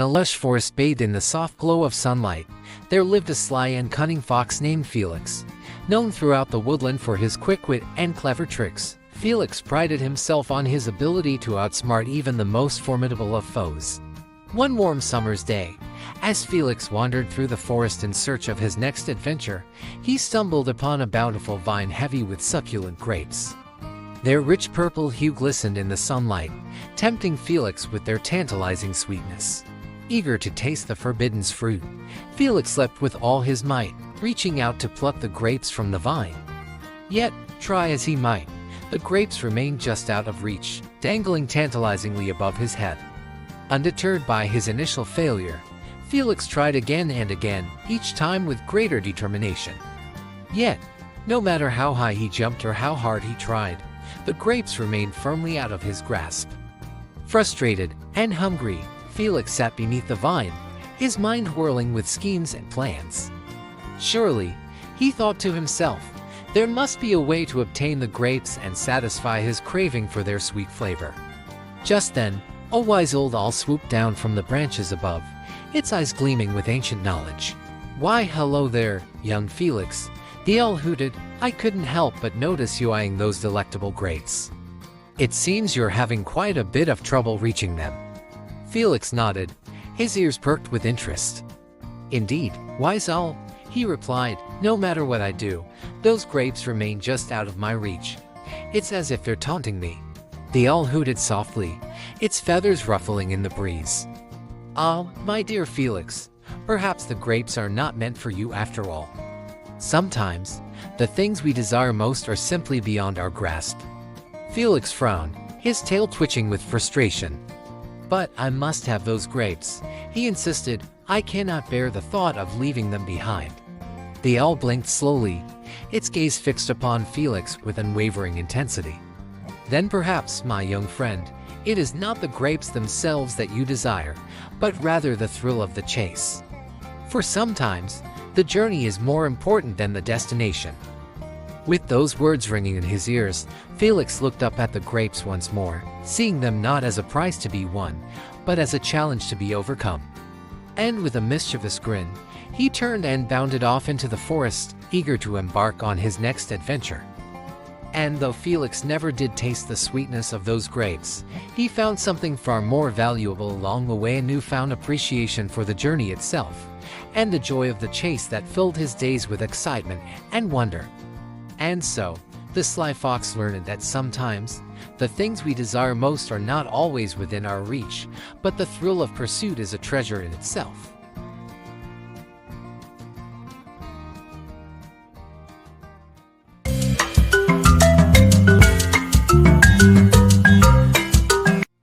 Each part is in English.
In a lush forest bathed in the soft glow of sunlight, there lived a sly and cunning fox named Felix. Known throughout the woodland for his quick wit and clever tricks, Felix prided himself on his ability to outsmart even the most formidable of foes. One warm summer's day, as Felix wandered through the forest in search of his next adventure, he stumbled upon a bountiful vine heavy with succulent grapes. Their rich purple hue glistened in the sunlight, tempting Felix with their tantalizing sweetness. Eager to taste the forbidden fruit, Felix leapt with all his might, reaching out to pluck the grapes from the vine. Yet, try as he might, the grapes remained just out of reach, dangling tantalizingly above his head. Undeterred by his initial failure, Felix tried again and again, each time with greater determination. Yet, no matter how high he jumped or how hard he tried, the grapes remained firmly out of his grasp. Frustrated and hungry, Felix sat beneath the vine, his mind whirling with schemes and plans. Surely, he thought to himself, there must be a way to obtain the grapes and satisfy his craving for their sweet flavor. Just then, a wise old owl swooped down from the branches above, its eyes gleaming with ancient knowledge. "Why, hello there, young Felix," the owl hooted. "I couldn't help but notice you eyeing those delectable grapes. It seems you're having quite a bit of trouble reaching them." Felix nodded, his ears perked with interest. "Indeed, wise owl," he replied, "no matter what I do, those grapes remain just out of my reach. It's as if they're taunting me." The owl hooted softly, its feathers ruffling in the breeze. "Ah, my dear Felix, perhaps the grapes are not meant for you after all. Sometimes, the things we desire most are simply beyond our grasp." Felix frowned, his tail twitching with frustration. "But I must have those grapes," he insisted. "I cannot bear the thought of leaving them behind." The owl blinked slowly, its gaze fixed upon Felix with unwavering intensity. "Then perhaps, my young friend, it is not the grapes themselves that you desire, but rather the thrill of the chase. For sometimes, the journey is more important than the destination." With those words ringing in his ears, Felix looked up at the grapes once more, seeing them not as a prize to be won, but as a challenge to be overcome. And with a mischievous grin, he turned and bounded off into the forest, eager to embark on his next adventure. And though Felix never did taste the sweetness of those grapes, he found something far more valuable along the way: a newfound appreciation for the journey itself, and the joy of the chase that filled his days with excitement and wonder. And so, the sly fox learned that sometimes, the things we desire most are not always within our reach, but the thrill of pursuit is a treasure in itself.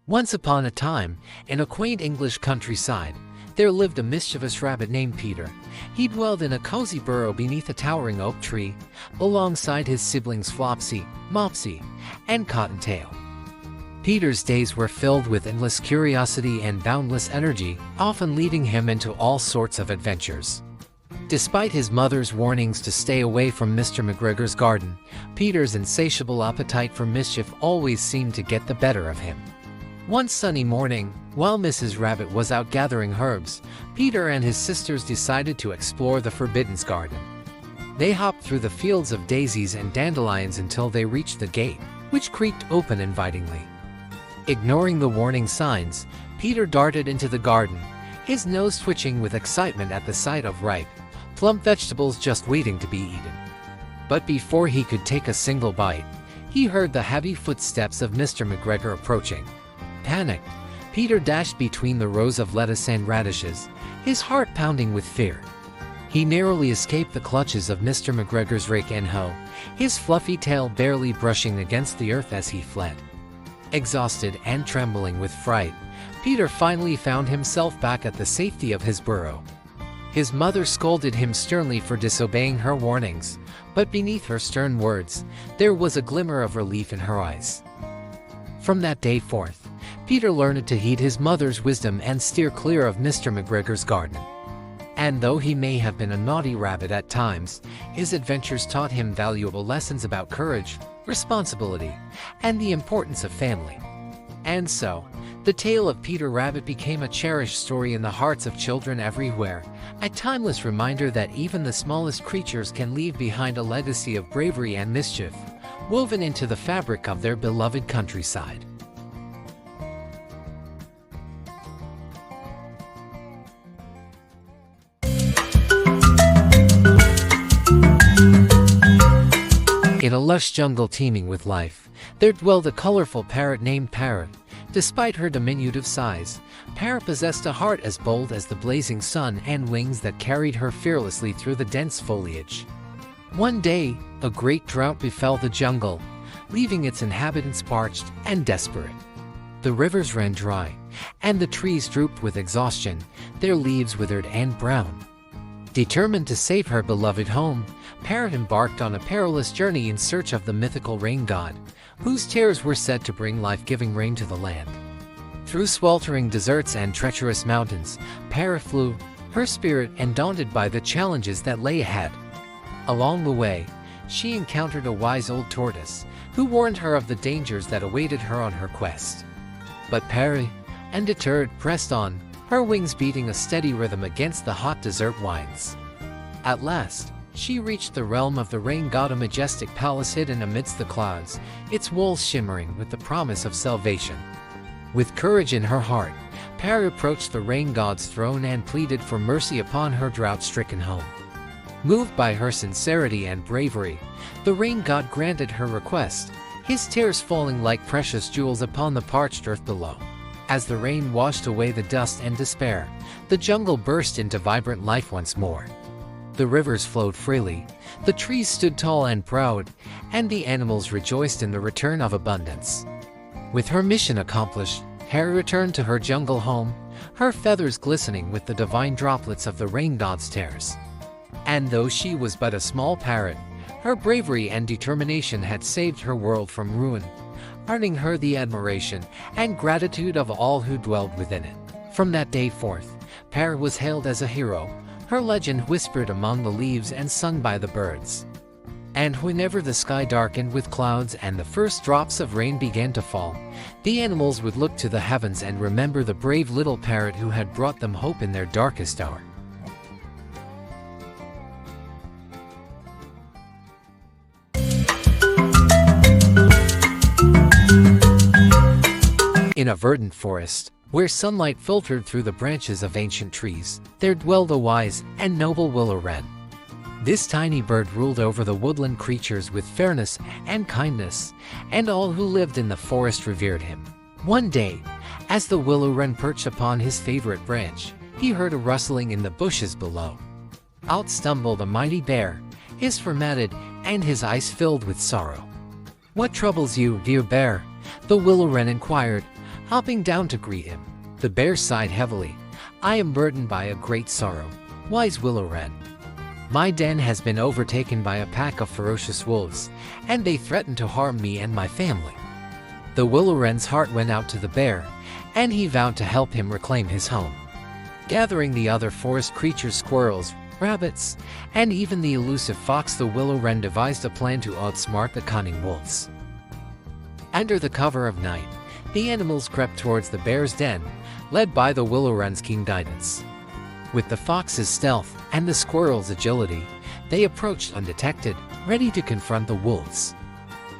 Once upon a time, in a quaint English countryside, there lived a mischievous rabbit named Peter. He dwelled in a cozy burrow beneath a towering oak tree, alongside his siblings Flopsy, Mopsy, and Cottontail. Peter's days were filled with endless curiosity and boundless energy, often leading him into all sorts of adventures. Despite his mother's warnings to stay away from Mr. McGregor's garden, Peter's insatiable appetite for mischief always seemed to get the better of him. One sunny morning, while Mrs. Rabbit was out gathering herbs, Peter and his sisters decided to explore the Forbidden Garden. They hopped through the fields of daisies and dandelions until they reached the gate, which creaked open invitingly. Ignoring the warning signs, Peter darted into the garden, his nose twitching with excitement at the sight of ripe, plump vegetables just waiting to be eaten. But before he could take a single bite, he heard the heavy footsteps of Mr. McGregor approaching. Panicked, Peter dashed between the rows of lettuce and radishes, his heart pounding with fear. He narrowly escaped the clutches of Mr. McGregor's rake and hoe, his fluffy tail barely brushing against the earth as he fled. Exhausted and trembling with fright, Peter finally found himself back at the safety of his burrow. His mother scolded him sternly for disobeying her warnings, but beneath her stern words, there was a glimmer of relief in her eyes. From that day forth, Peter learned to heed his mother's wisdom and steer clear of Mr. McGregor's garden. And though he may have been a naughty rabbit at times, his adventures taught him valuable lessons about courage, responsibility, and the importance of family. And so, The tale of Peter Rabbit became a cherished story in the hearts of children everywhere, a timeless reminder that even the smallest creatures can leave behind a legacy of bravery and mischief, woven into the fabric of their beloved countryside. In a lush jungle teeming with life, there dwelled a colorful parrot named Parrot. Despite her diminutive size, Parrot possessed a heart as bold as the blazing sun and wings that carried her fearlessly through the dense foliage. One day, a great drought befell the jungle, leaving its inhabitants parched and desperate. The rivers ran dry, and the trees drooped with exhaustion, their leaves withered and brown. Determined to save her beloved home, Parrot embarked on a perilous journey in search of the mythical rain god, whose tears were said to bring life-giving rain to the land. Through sweltering deserts and treacherous mountains, Parrot flew, her spirit undaunted by the challenges that lay ahead. Along the way, she encountered a wise old tortoise, who warned her of the dangers that awaited her on her quest. But Parrot, undeterred, pressed on, her wings beating a steady rhythm against the hot desert winds. At last, she reached the realm of the rain god, a majestic palace hidden amidst the clouds, its walls shimmering with the promise of salvation. With courage in her heart, Parrot approached the rain god's throne and pleaded for mercy upon her drought-stricken home. Moved by her sincerity and bravery, the rain god granted her request, his tears falling like precious jewels upon the parched earth below. As the rain washed away the dust and despair, the jungle burst into vibrant life once more. The rivers flowed freely, the trees stood tall and proud, and the animals rejoiced in the return of abundance. With her mission accomplished, Parrot returned to her jungle home, her feathers glistening with the divine droplets of the rain god's tears. And though she was but a small parrot, her bravery and determination had saved her world from ruin, earning her the admiration and gratitude of all who dwelled within it. From that day forth, Parrot was hailed as a hero, her legend whispered among the leaves and sung by the birds. And whenever the sky darkened with clouds and the first drops of rain began to fall, the animals would look to the heavens and remember the brave little parrot who had brought them hope in their darkest hour. In a verdant forest, where sunlight filtered through the branches of ancient trees, there dwelled a wise and noble willow wren. This tiny bird ruled over the woodland creatures with fairness and kindness, and all who lived in the forest revered him. One day, as the willow wren perched upon his favorite branch, he heard a rustling in the bushes below. Out stumbled a mighty bear, his fur matted and his eyes filled with sorrow. "What troubles you, dear bear?" the willow wren inquired, hopping down to greet him. The bear sighed heavily. "I am burdened by a great sorrow, wise willow wren. My den has been overtaken by a pack of ferocious wolves, and they threaten to harm me and my family." The willow wren's heart went out to the bear, and he vowed to help him reclaim his home. Gathering the other forest creatures, squirrels, rabbits, and even the elusive fox, the willow wren devised a plan to outsmart the cunning wolves. Under the cover of night, the animals crept towards the bear's den, led by the willow wren's keen guidance. With the fox's stealth and the squirrel's agility, they approached undetected, ready to confront the wolves.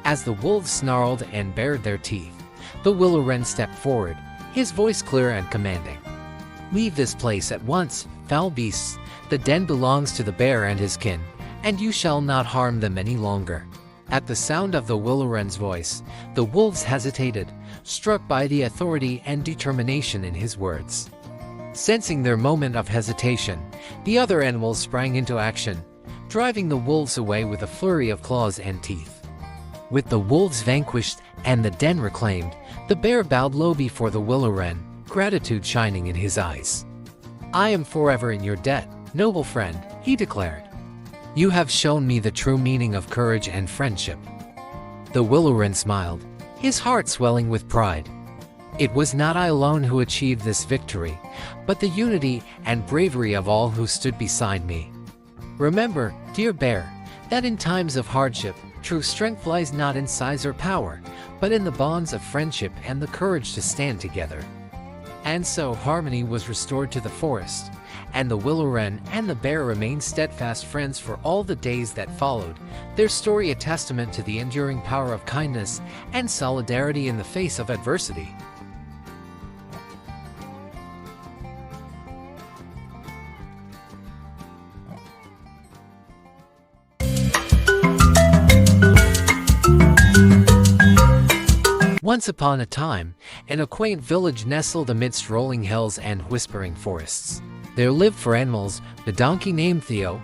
As the wolves snarled and bared their teeth, the willow wren stepped forward, his voice clear and commanding. "Leave this place at once, foul beasts. The den belongs to the bear and his kin, and you shall not harm them any longer." At the sound of the willow wren's voice, the wolves hesitated, struck by the authority and determination in his words. Sensing their moment of hesitation, the other animals sprang into action, driving the wolves away with a flurry of claws and teeth. With the wolves vanquished and the den reclaimed, the bear bowed low before the willow wren, gratitude shining in his eyes. "I am forever in your debt, noble friend," he declared. "You have shown me the true meaning of courage and friendship." The willow wren smiled, his heart swelling with pride. "It was not I alone who achieved this victory, but the unity and bravery of all who stood beside me. Remember, dear bear, that in times of hardship, true strength lies not in size or power, but in the bonds of friendship and the courage to stand together." And so harmony was restored to the forest, and the willow wren and the bear remained steadfast friends for all the days that followed, their story a testament to the enduring power of kindness and solidarity in the face of adversity. Once upon a time, in a quaint village nestled amidst rolling hills and whispering forests, there lived 4 animals: a donkey named Theo,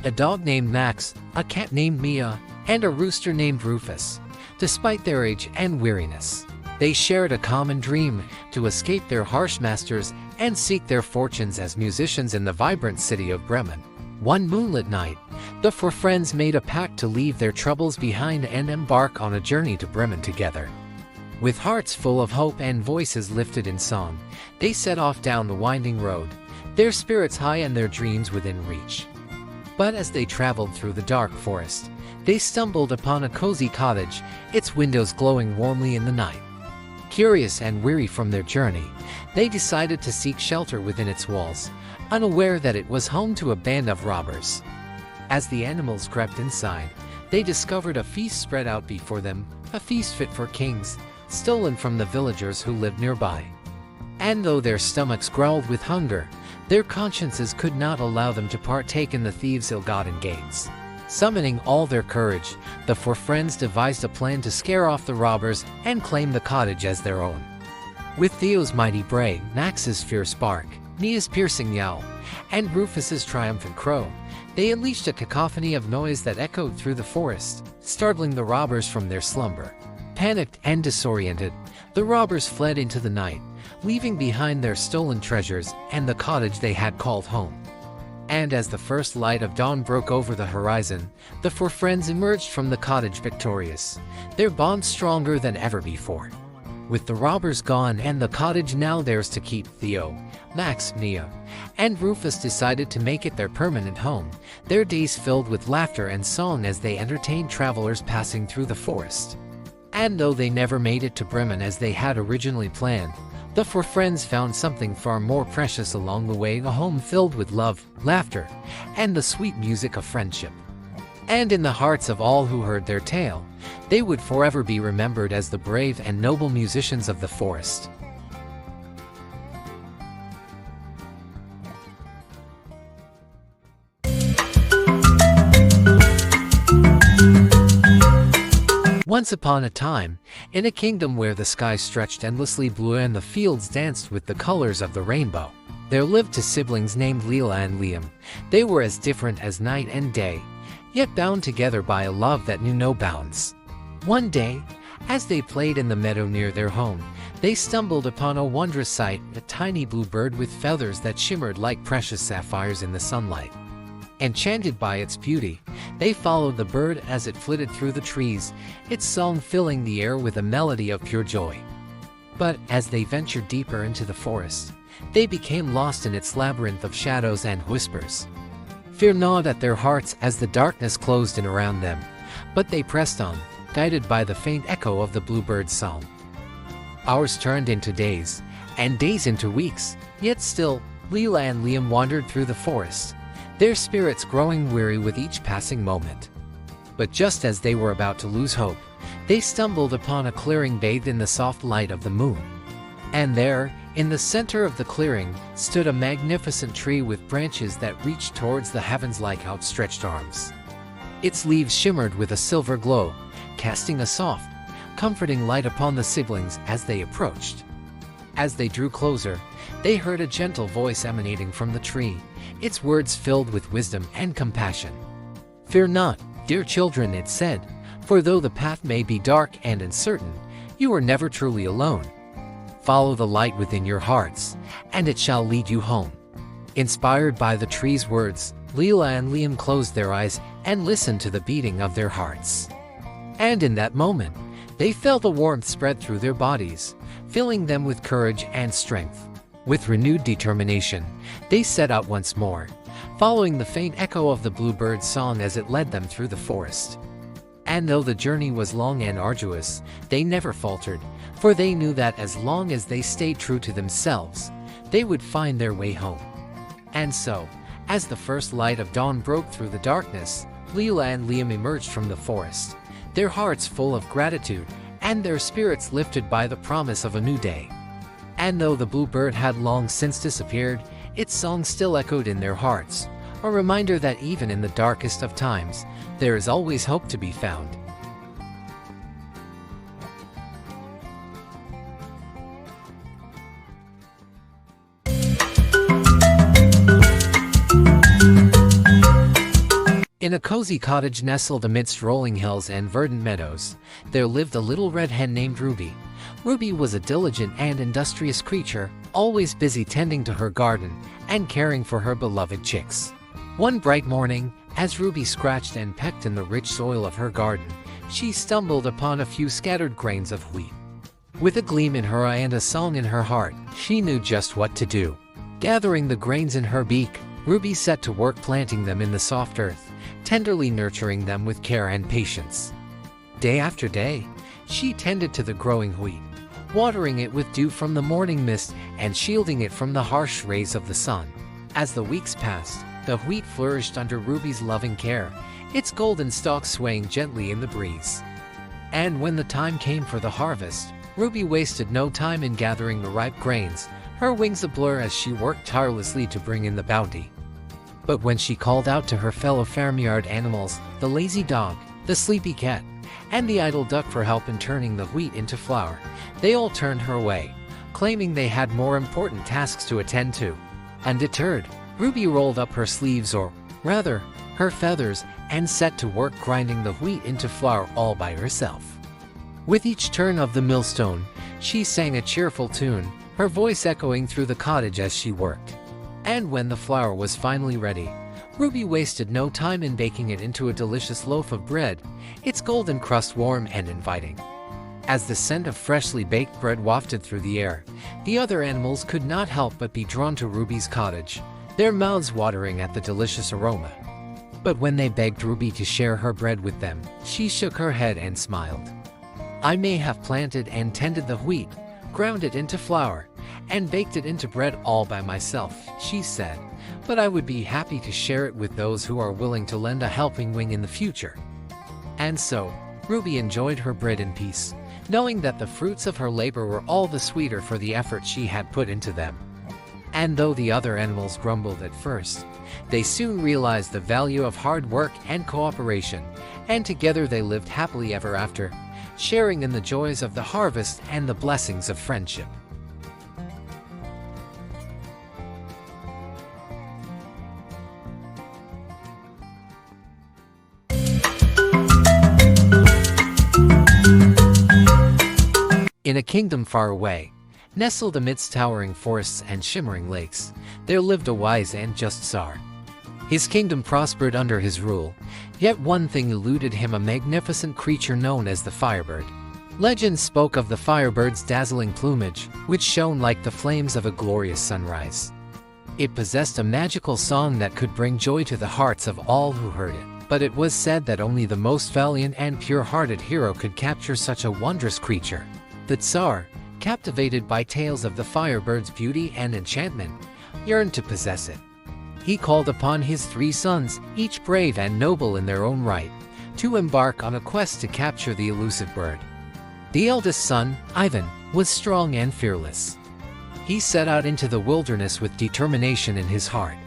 a dog named Max, a cat named Mia, and a rooster named Rufus. Despite their age and weariness, they shared a common dream: to escape their harsh masters and seek their fortunes as musicians in the vibrant city of Bremen. One moonlit night, the 4 friends made a pact to leave their troubles behind and embark on a journey to Bremen together. With hearts full of hope and voices lifted in song, they set off down the winding road, their spirits high and their dreams within reach. But as they traveled through the dark forest, they stumbled upon a cozy cottage, its windows glowing warmly in the night. Curious and weary from their journey, they decided to seek shelter within its walls, unaware that it was home to a band of robbers. As the animals crept inside, they discovered a feast spread out before them, a feast fit for kings, stolen from the villagers who lived nearby. And though their stomachs growled with hunger, their consciences could not allow them to partake in the thieves' ill-gotten gains. Summoning all their courage, the 4 friends devised a plan to scare off the robbers and claim the cottage as their own. With Theo's mighty bray, Max's fierce bark, Mia's piercing yowl, and Rufus's triumphant crow, they unleashed a cacophony of noise that echoed through the forest, startling the robbers from their slumber. Panicked and disoriented, the robbers fled into the night, leaving behind their stolen treasures and the cottage they had called home. And as the first light of dawn broke over the horizon, the 4 friends emerged from the cottage victorious, their bond stronger than ever before. With the robbers gone and the cottage now theirs to keep, Theo, Max, Mia, and Rufus decided to make it their permanent home, their days filled with laughter and song as they entertained travelers passing through the forest. And though they never made it to Bremen as they had originally planned, the 4 friends found something far more precious along the way: a home filled with love, laughter, and the sweet music of friendship. And in the hearts of all who heard their tale, they would forever be remembered as the brave and noble musicians of the forest. Once upon a time, in a kingdom where the sky stretched endlessly blue and the fields danced with the colors of the rainbow, there lived 2 siblings named Lila and Liam. They were as different as night and day, yet bound together by a love that knew no bounds. One day, as they played in the meadow near their home, they stumbled upon a wondrous sight: a tiny blue bird with feathers that shimmered like precious sapphires in the sunlight. Enchanted by its beauty, they followed the bird as it flitted through the trees, its song filling the air with a melody of pure joy. But as they ventured deeper into the forest, they became lost in its labyrinth of shadows and whispers. Fear gnawed at their hearts as the darkness closed in around them, but they pressed on, guided by the faint echo of the bluebird's song. Hours turned into days, and days into weeks, yet still, Lila and Liam wandered through the forest, their spirits growing weary with each passing moment. But just as they were about to lose hope, they stumbled upon a clearing bathed in the soft light of the moon. And there, in the center of the clearing, stood a magnificent tree with branches that reached towards the heavens like outstretched arms. Its leaves shimmered with a silver glow, casting a soft, comforting light upon the siblings as they approached. As they drew closer, they heard a gentle voice emanating from the tree, its words filled with wisdom and compassion. "Fear not, dear children," it said, "for though the path may be dark and uncertain, you are never truly alone. Follow the light within your hearts, and it shall lead you home." Inspired by the tree's words, Lila and Liam closed their eyes and listened to the beating of their hearts. And in that moment, they felt a warmth spread through their bodies, filling them with courage and strength. With renewed determination, they set out once more, following the faint echo of the bluebird's song as it led them through the forest. And though the journey was long and arduous, they never faltered, for they knew that as long as they stayed true to themselves, they would find their way home. And so, as the first light of dawn broke through the darkness, Leela and Liam emerged from the forest, their hearts full of gratitude and their spirits lifted by the promise of a new day. And though the bluebird had long since disappeared, its song still echoed in their hearts, a reminder that even in the darkest of times, there is always hope to be found. In a cozy cottage nestled amidst rolling hills and verdant meadows, there lived a little red hen named Ruby. Ruby was a diligent and industrious creature, always busy tending to her garden and caring for her beloved chicks. One bright morning, as Ruby scratched and pecked in the rich soil of her garden, she stumbled upon a few scattered grains of wheat. With a gleam in her eye and a song in her heart, she knew just what to do. Gathering the grains in her beak, Ruby set to work planting them in the soft earth, tenderly nurturing them with care and patience. Day after day, she tended to the growing wheat, watering it with dew from the morning mist and shielding it from the harsh rays of the sun. As the weeks passed, the wheat flourished under Ruby's loving care, its golden stalks swaying gently in the breeze. And when the time came for the harvest, Ruby wasted no time in gathering the ripe grains, her wings ablur as she worked tirelessly to bring in the bounty. But when she called out to her fellow farmyard animals, the lazy dog, the sleepy cat, and the idle duck for help in turning the wheat into flour, they all turned her away, claiming they had more important tasks to attend to. Undeterred, Ruby rolled up her sleeves, or rather, her feathers, and set to work grinding the wheat into flour all by herself. With each turn of the millstone, she sang a cheerful tune, her voice echoing through the cottage as she worked. And when the flour was finally ready, Ruby wasted no time in baking it into a delicious loaf of bread, its golden crust warm and inviting. As the scent of freshly baked bread wafted through the air, the other animals could not help but be drawn to Ruby's cottage, their mouths watering at the delicious aroma. But when they begged Ruby to share her bread with them, she shook her head and smiled. "I may have planted and tended the wheat, ground it into flour, and baked it into bread all by myself," she said, "but I would be happy to share it with those who are willing to lend a helping wing in the future." And so, Ruby enjoyed her bread in peace, knowing that the fruits of her labor were all the sweeter for the effort she had put into them. And though the other animals grumbled at first, they soon realized the value of hard work and cooperation, and together they lived happily ever after, sharing in the joys of the harvest and the blessings of friendship. In a kingdom far away, nestled amidst towering forests and shimmering lakes, there lived a wise and just Tsar. His kingdom prospered under his rule, yet one thing eluded him: a magnificent creature known as the Firebird. Legends spoke of the Firebird's dazzling plumage, which shone like the flames of a glorious sunrise. It possessed a magical song that could bring joy to the hearts of all who heard it, but it was said that only the most valiant and pure-hearted hero could capture such a wondrous creature. The Tsar, captivated by tales of the Firebird's beauty and enchantment, yearned to possess it. He called upon his 3 sons, each brave and noble in their own right, to embark on a quest to capture the elusive bird. The eldest son, Ivan, was strong and fearless. He set out into the wilderness with determination in his heart,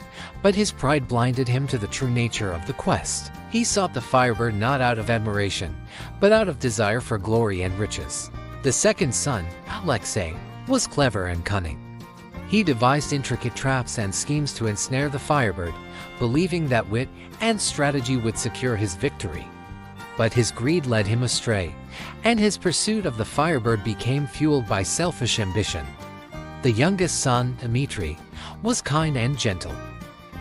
but his pride blinded him to the true nature of the quest. He sought the Firebird not out of admiration, but out of desire for glory and riches. The second son, Alexei, was clever and cunning. He devised intricate traps and schemes to ensnare the Firebird, believing that wit and strategy would secure his victory. But his greed led him astray, and his pursuit of the Firebird became fueled by selfish ambition. The youngest son, Dmitri, was kind and gentle.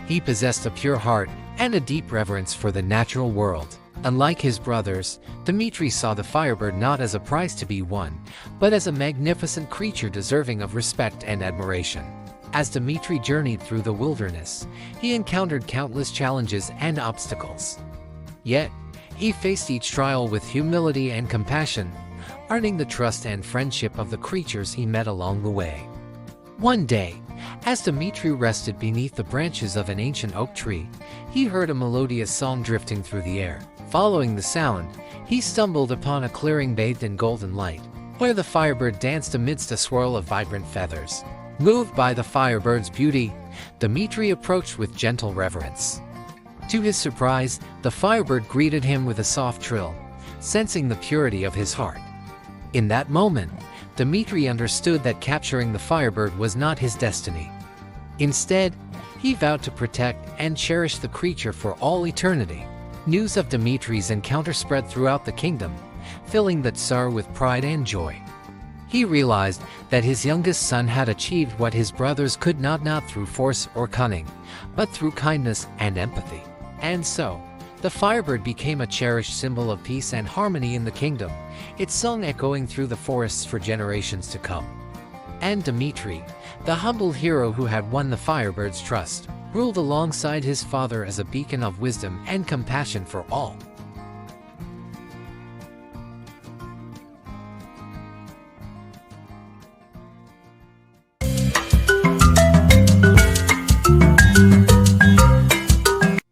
He possessed a pure heart and a deep reverence for the natural world. Unlike his brothers, Dmitri saw the Firebird not as a prize to be won, but as a magnificent creature deserving of respect and admiration. As Dmitri journeyed through the wilderness, he encountered countless challenges and obstacles. Yet, he faced each trial with humility and compassion, earning the trust and friendship of the creatures he met along the way. One day, as Dmitri rested beneath the branches of an ancient oak tree, he heard a melodious song drifting through the air. Following the sound, he stumbled upon a clearing bathed in golden light, where the firebird danced amidst a swirl of vibrant feathers. Moved by the firebird's beauty, Dmitri approached with gentle reverence. To his surprise, the firebird greeted him with a soft trill, sensing the purity of his heart. In that moment, Dmitri understood that capturing the firebird was not his destiny. Instead, he vowed to protect and cherish the creature for all eternity. News of Dmitri's encounter spread throughout the kingdom, filling the Tsar with pride and joy. He realized that his youngest son had achieved what his brothers could not through force or cunning, but through kindness and empathy. And so, the firebird became a cherished symbol of peace and harmony in the kingdom, its song echoing through the forests for generations to come. And Dmitri, the humble hero who had won the firebird's trust, ruled alongside his father as a beacon of wisdom and compassion for all.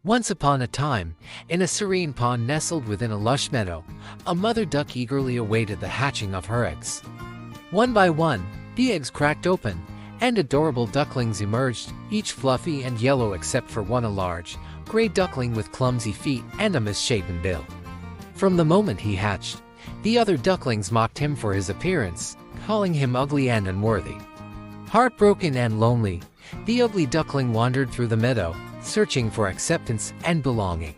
Once upon a time, in a serene pond nestled within a lush meadow, a mother duck eagerly awaited the hatching of her eggs. One by one, the eggs cracked open, and adorable ducklings emerged, each fluffy and yellow except for one, a large, gray duckling with clumsy feet and a misshapen bill. From the moment he hatched, the other ducklings mocked him for his appearance, calling him ugly and unworthy. Heartbroken and lonely, the ugly duckling wandered through the meadow, searching for acceptance and belonging.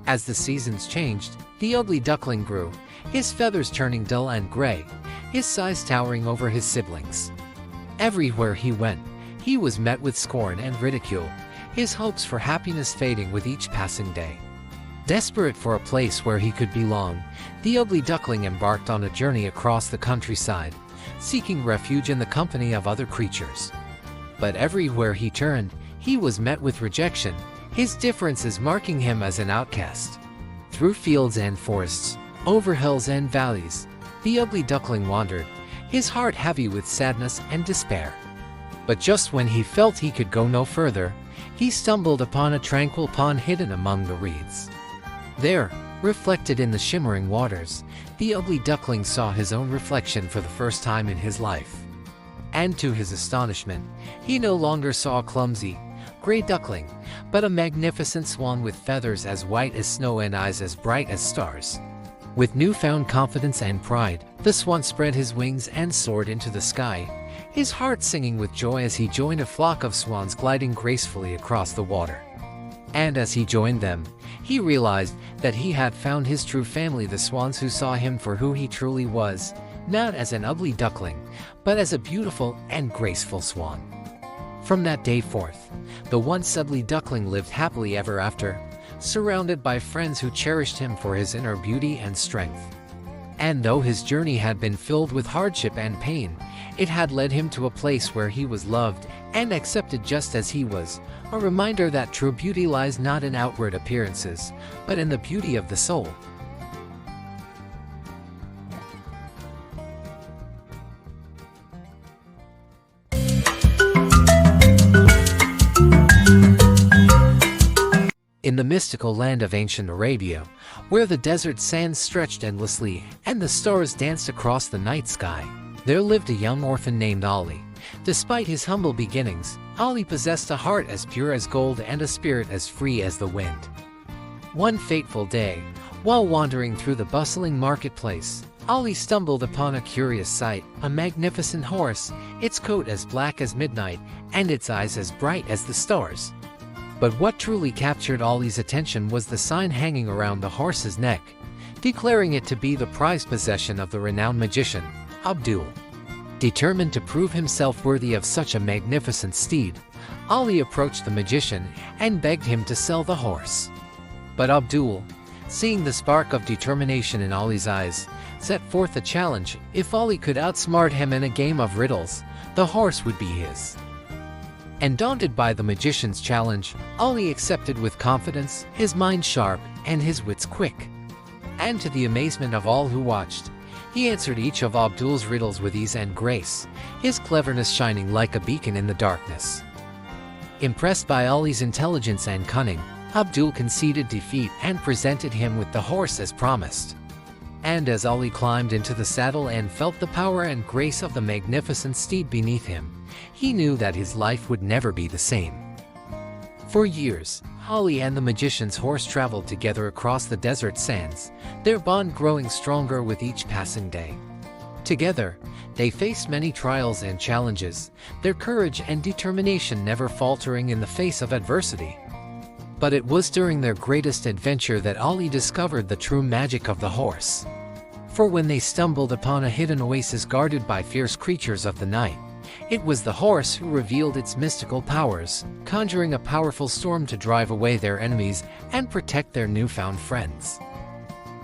As the seasons changed, the ugly duckling grew, his feathers turning dull and gray, his size towering over his siblings. Everywhere he went, he was met with scorn and ridicule, his hopes for happiness fading with each passing day. Desperate for a place where he could belong, the ugly duckling embarked on a journey across the countryside, seeking refuge in the company of other creatures. But everywhere he turned, he was met with rejection, his differences marking him as an outcast. Through fields and forests, over hills and valleys, the ugly duckling wandered, his heart heavy with sadness and despair. But just when he felt he could go no further, he stumbled upon a tranquil pond hidden among the reeds. There, reflected in the shimmering waters, the ugly duckling saw his own reflection for the first time in his life. And to his astonishment, he no longer saw a clumsy, gray duckling, but a magnificent swan with feathers as white as snow and eyes as bright as stars. With newfound confidence and pride, the swan spread his wings and soared into the sky, his heart singing with joy as he joined a flock of swans gliding gracefully across the water. And as he joined them, he realized that he had found his true family, the swans who saw him for who he truly was, not as an ugly duckling, but as a beautiful and graceful swan. From that day forth, the once ugly duckling lived happily ever after, surrounded by friends who cherished him for his inner beauty and strength. And though his journey had been filled with hardship and pain, it had led him to a place where he was loved and accepted just as he was, a reminder that true beauty lies not in outward appearances, but in the beauty of the soul. In the mystical land of ancient Arabia, where the desert sands stretched endlessly and the stars danced across the night sky, there lived a young orphan named Ali. Despite his humble beginnings, Ali possessed a heart as pure as gold and a spirit as free as the wind. One fateful day, while wandering through the bustling marketplace, Ali stumbled upon a curious sight, a magnificent horse, its coat as black as midnight and its eyes as bright as the stars. But what truly captured Ali's attention was the sign hanging around the horse's neck, declaring it to be the prized possession of the renowned magician, Abdul. Determined to prove himself worthy of such a magnificent steed, Ali approached the magician and begged him to sell the horse. But Abdul, seeing the spark of determination in Ali's eyes, set forth a challenge. If Ali could outsmart him in a game of riddles, the horse would be his. And daunted by the magician's challenge, Ali accepted with confidence, his mind sharp and his wits quick. And to the amazement of all who watched, He answered each of Abdul's riddles with ease and grace, his cleverness shining like a beacon in the darkness. Impressed by Ali's intelligence and cunning, Abdul conceded defeat and presented him with the horse as promised. And as Ali climbed into the saddle and felt the power and grace of the magnificent steed beneath him, he knew that his life would never be the same. For years, Ali and the magician's horse traveled together across the desert sands, their bond growing stronger with each passing day. Together, they faced many trials and challenges, their courage and determination never faltering in the face of adversity. But it was during their greatest adventure that Ali discovered the true magic of the horse. For when they stumbled upon a hidden oasis guarded by fierce creatures of the night, it was the horse who revealed its mystical powers, conjuring a powerful storm to drive away their enemies and protect their newfound friends.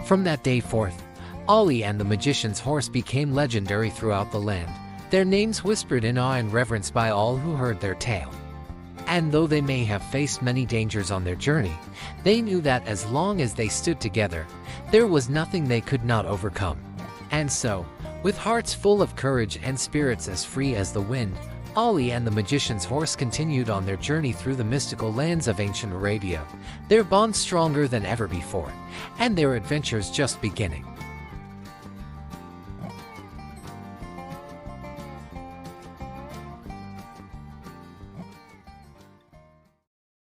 From that day forth, Ali and the magician's horse became legendary throughout the land, their names whispered in awe and reverence by all who heard their tale. And though they may have faced many dangers on their journey, they knew that as long as they stood together, there was nothing they could not overcome. And so, with hearts full of courage and spirits as free as the wind, Ali and the magician's horse continued on their journey through the mystical lands of ancient Arabia, their bond stronger than ever before, and their adventures just beginning.